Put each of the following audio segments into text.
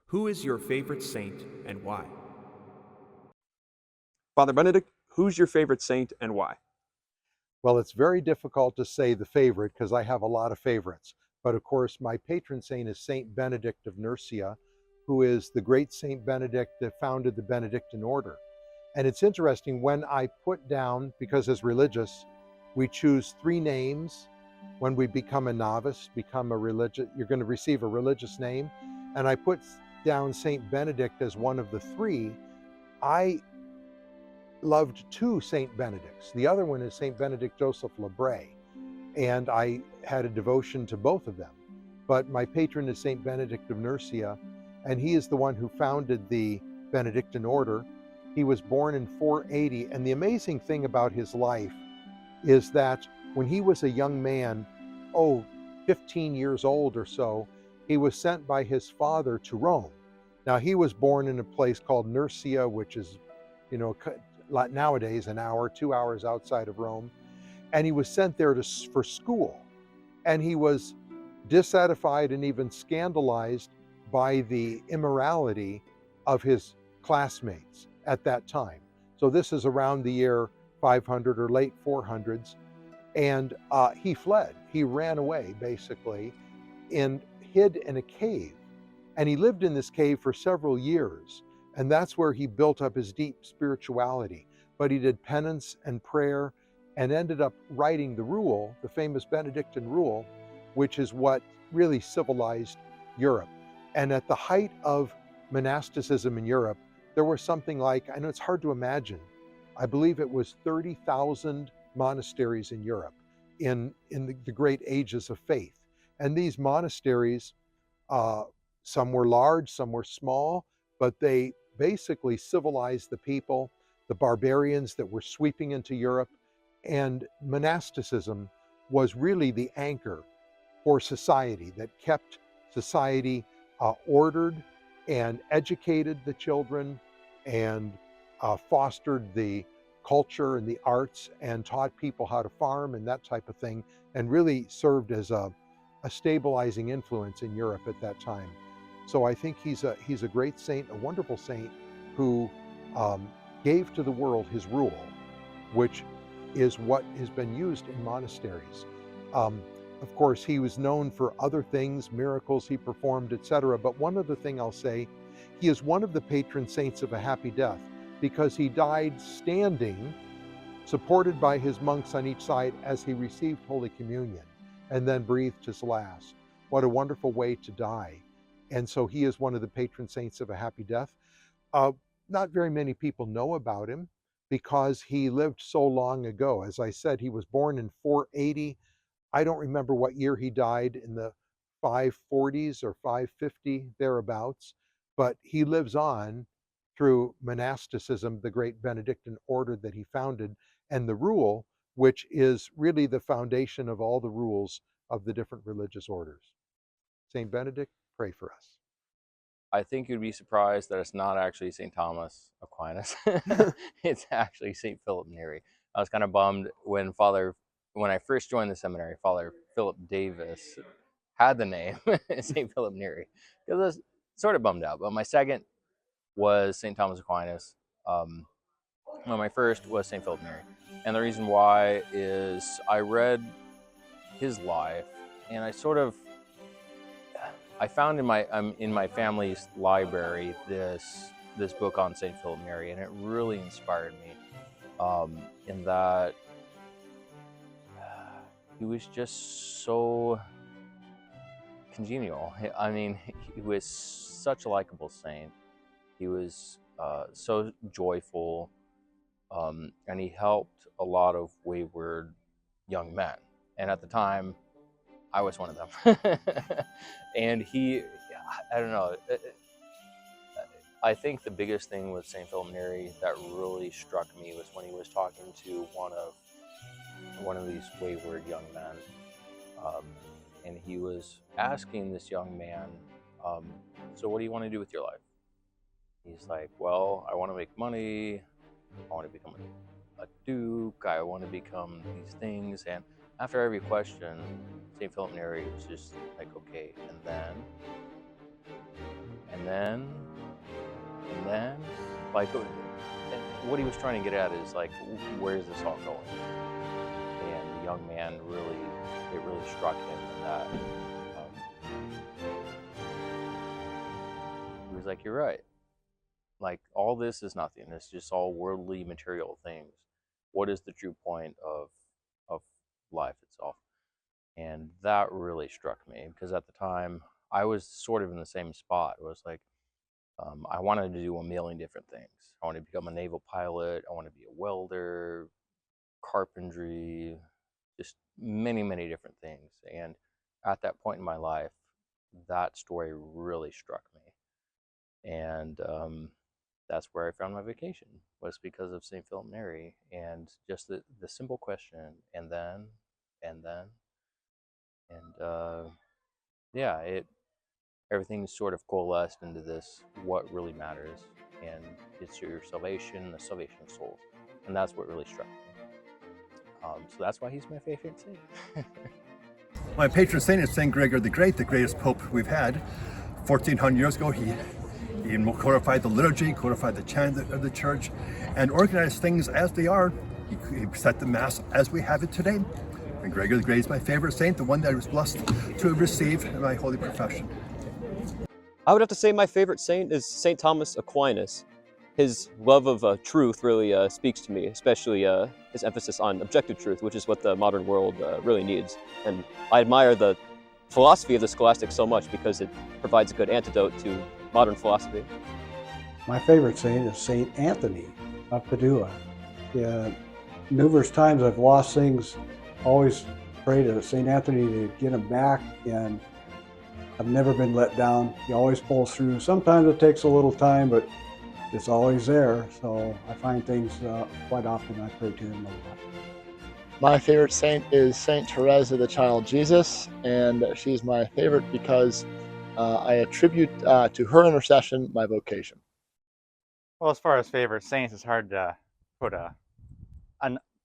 Who is your favorite saint and why? Father Benedict, who's your favorite saint and why? Well, it's very difficult to say the favorite because I have a lot of favorites. But of course, my patron saint is Saint Benedict of Nursia, who is the great Saint Benedict that founded the Benedictine order. And it's interesting when I put down, because as religious, we choose three names when we become a novice, become a religious, you're going to receive a religious name. And I put down Saint Benedict as one of the three. I loved two Saint Benedicts. The other one is Saint Benedict Joseph Lebray, and I had a devotion to both of them. But my patron is Saint Benedict of Nursia, and he is the one who founded the Benedictine order. He was born in 480, and the amazing thing about his life is that when he was a young man, 15 years old or so, he was sent by his father to Rome. Now, he was born in a place called Nursia, which is, nowadays an hour, 2 hours outside of Rome. And he was sent there for school. And he was dissatisfied and even scandalized by the immorality of his classmates at that time. So this is around the year 500 or late 400s. And he fled. He ran away, basically, and hid in a cave. And he lived in this cave for several years. And that's where he built up his deep spirituality. But he did penance and prayer and ended up writing the rule, the famous Benedictine rule, which is what really civilized Europe. And at the height of monasticism in Europe, there were something like, I know it's hard to imagine, I believe it was 30,000 monasteries in Europe in the great ages of faith. And these monasteries, some were large, some were small, but they basically civilized the people, the barbarians that were sweeping into Europe. And monasticism was really the anchor for society that kept society ordered and educated the children and fostered the culture and the arts and taught people how to farm and that type of thing, and really served as a stabilizing influence in Europe at that time. So I think he's a great saint, a wonderful saint who gave to the world his rule, which is what has been used in monasteries. Of course, he was known for other things, miracles he performed, etc. But one other thing I'll say, he is one of the patron saints of a happy death because he died standing, supported by his monks on each side as he received Holy Communion and then breathed his last. What a wonderful way to die. And so he is one of the patron saints of a happy death. Not very many people know about him because he lived so long ago. As I said, he was born in 480. I don't remember what year he died, in the 540s or 550, thereabouts. But he lives on through monasticism, the great Benedictine order that he founded, and the rule, which is really the foundation of all the rules of the different religious orders. Saint Benedict, pray for us. I think you'd be surprised that it's not actually St. Thomas Aquinas. It's actually St. Philip Neri. I was kind of bummed when I first joined the seminary, Father Philip Davis had the name St. Philip Neri. Because I was sort of bummed out. But my second was St. Thomas Aquinas. My first was St. Philip Neri. And the reason why is I read his life and I found in my family's library this book on St. Philip Neri, and it really inspired me in that he was just so congenial. I mean, he was such a likable saint. He was so joyful, and he helped a lot of wayward young men. And at the time, I was one of them. And I don't know, I think the biggest thing with St. Philip Neri that really struck me was when he was talking to one of these wayward young men. And he was asking this young man, so what do you want to do with your life? He's like, well, I want to make money, I want to become a duke, I want to become these things. And after every question, St. Philip Neri was just like, okay, and and then, like, what he was trying to get at is, like, where is this all going? And the young man it really struck him that he was like, you're right. Like, all this is nothing. It's just all worldly, material things. What is the true point of life itself? And that really struck me, because at the time I was sort of in the same spot. It was like, I wanted to do a million different things. I wanted to become a naval pilot. I wanted to be a welder, carpentry, just many, many different things. And at that point in my life, that story really struck me. And that's where I found my vocation, was because of St. Philip Neri, and just the simple question, and then, yeah, everything sort of coalesced into this, what really matters, and it's your salvation, the salvation of souls. And that's what really struck me. So that's why he's my favorite saint. My patron saint is St. Gregory the Great, the greatest pope we've had. 1400 years ago, he codified the liturgy, codified the chant of the church, and organized things as they are. He set the Mass as we have it today. And Gregory the Great is my favorite saint, the one that I was blessed to receive in my holy profession. I would have to say my favorite saint is St. Thomas Aquinas. His love of truth really speaks to me, especially his emphasis on objective truth, which is what the modern world really needs. And I admire the philosophy of the scholastics so much because it provides a good antidote to modern philosophy. My favorite saint is Saint Anthony of Padua. Numerous times I've lost things, always pray to Saint Anthony to get them back, and I've never been let down. He always pulls through. Sometimes it takes a little time, but it's always there. So I find things quite often I pray to him a lot. My favorite saint is Saint Thérèse of the Child Jesus, and she's my favorite because I attribute to her intercession my vocation. Well, as far as favorite saints, it's hard to put a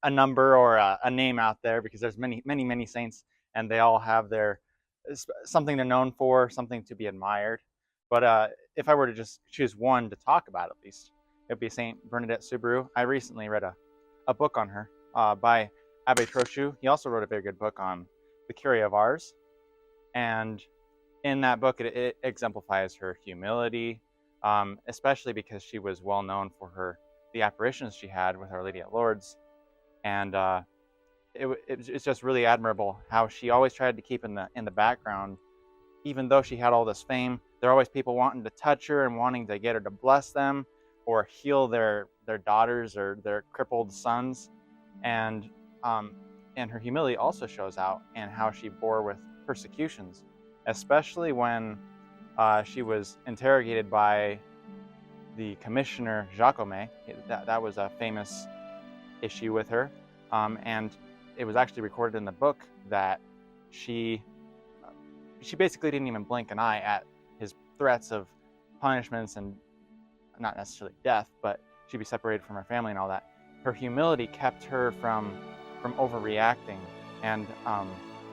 number or a name out there, because there's many saints, and they all have their something they're known for, something to be admired. But if I were to just choose one to talk about, at least, it would be Saint Bernadette Soubirous. I recently read a book on her by Abbe Trochu. He also wrote a very good book on the Curia of Ars, and in that book it exemplifies her humility, especially because she was well known for the apparitions she had with Our Lady at Lourdes. And it's just really admirable how she always tried to keep in the background. Even though she had all this fame, there are always people wanting to touch her and wanting to get her to bless them or heal their daughters or their crippled sons. And her humility also shows out in how she bore with persecutions, especially when she was interrogated by the commissioner Jacome. That was a famous issue with her, and it was actually recorded in the book that she basically didn't even blink an eye at his threats of punishments, and not necessarily death, but she'd be separated from her family and all that. Her humility kept her from overreacting, and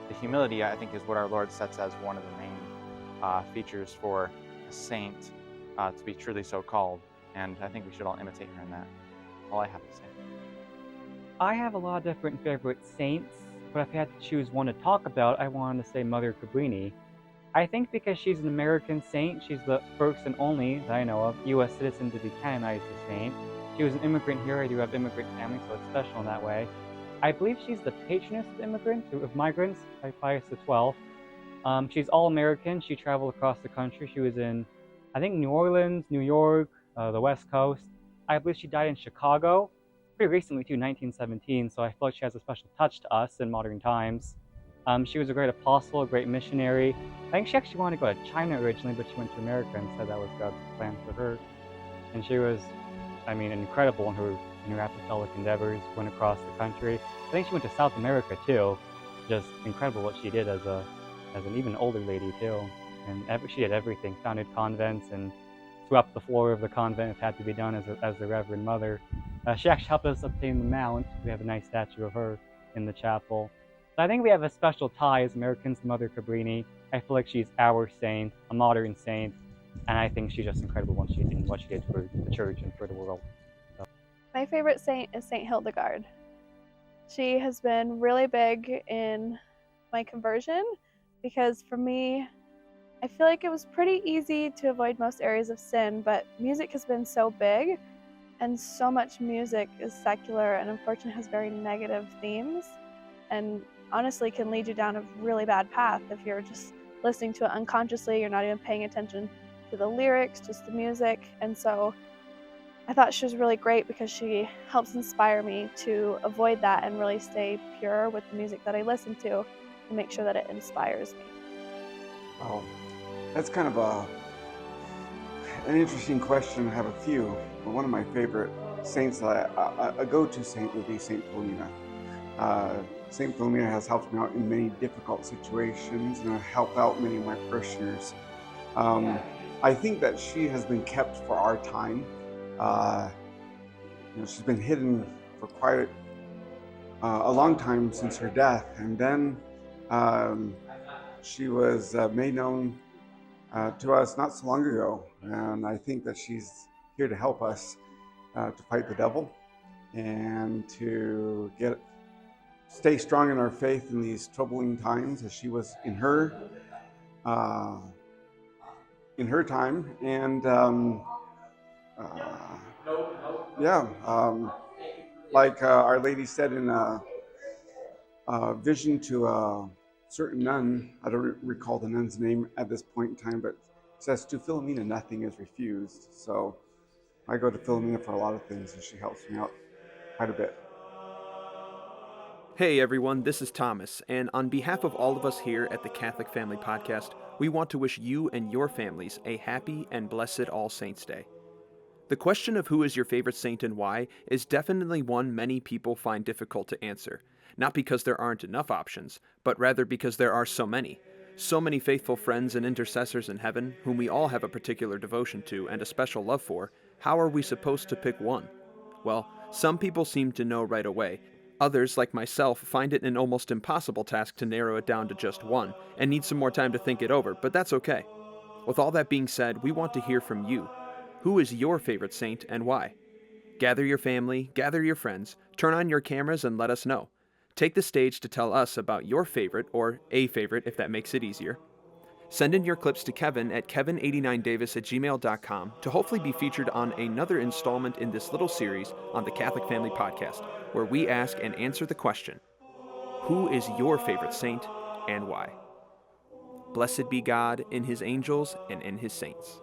the humility, I think, is what our Lord sets as one of the main features for a saint to be truly so called, and I think we should all imitate her in that. All I have to say. I have a lot of different favorite saints, but if I had to choose one to talk about, I wanted to say Mother Cabrini. I think because she's an American saint, she's the first and only, that I know of, U.S. citizen to be canonized as saint. She was an immigrant here. I do have immigrant family, so it's special in that way. I believe she's the patroness of migrants by Pius XII. She's all-American. She traveled across the country. She was in, I think, New Orleans, New York, the West Coast. I believe she died in Chicago pretty recently, too, 1917, so I feel like she has a special touch to us in modern times. She was a great apostle, a great missionary. I think she actually wanted to go to China originally, but she went to America and said that was God's plan for her. And she was, I mean, incredible in her apostolic endeavors, went across the country. I think she went to South America, too. Just incredible what she did as an even older lady, too. And she did everything, founded convents and swept the floor of the convent if it had to be done as the Reverend Mother. She actually helped us obtain the Mount. We have a nice statue of her in the chapel. So I think we have a special tie as Americans to Mother Cabrini. I feel like she's our saint, a modern saint, And I think she's just incredible in what she did for the church and for the world. My favorite saint is Saint Hildegard. She has been really big in my conversion because for me, I feel like it was pretty easy to avoid most areas of sin, but music has been so big, and so much music is secular and unfortunately has very negative themes, and honestly can lead you down a really bad path if you're just listening to it unconsciously. You're not even paying attention to the lyrics, just the music. And so I thought she was really great because she helps inspire me to avoid that and really stay pure with the music that I listen to and make sure that it inspires me. Oh, that's kind of an interesting question. I have a few, but one of my favorite saints, a go-to saint would be Saint Philomena. Saint Philomena has helped me out in many difficult situations and helped out many of my parishioners. I think that she has been kept for our time. She's been hidden for quite a long time since her death, and then she was made known to us not so long ago, and I think that she's here to help us to fight the devil and to stay strong in our faith in these troubling times, as she was in her time. And like Our Lady said in a vision to a certain nun, I don't recall the nun's name at this point in time, but it says, "To Philomena nothing is refused." So I go to Philomena for a lot of things, and she helps me out quite a bit. Hey everyone, this is Thomas, and on behalf of all of us here at the Catholic Family Podcast, we want to wish you and your families a happy and blessed All Saints' Day. The question of who is your favorite saint and why is definitely one many people find difficult to answer, not because there aren't enough options, but rather because there are so many faithful friends and intercessors in heaven whom we all have a particular devotion to and a special love for. How are we supposed to pick one? Well, some people seem to know right away. Others, like myself, find it an almost impossible task to narrow it down to just one, and need some more time to think it over, but that's okay. With all that being said, we want to hear from you. Who is your favorite saint and why? Gather your family, gather your friends, turn on your cameras and let us know. Take the stage to tell us about your favorite, or a favorite if that makes it easier. Send in your clips to Kevin at kevin89davis@gmail.com to hopefully be featured on another installment in this little series on the Catholic Family Podcast, where we ask and answer the question, who is your favorite saint and why? Blessed be God in his angels and in his saints.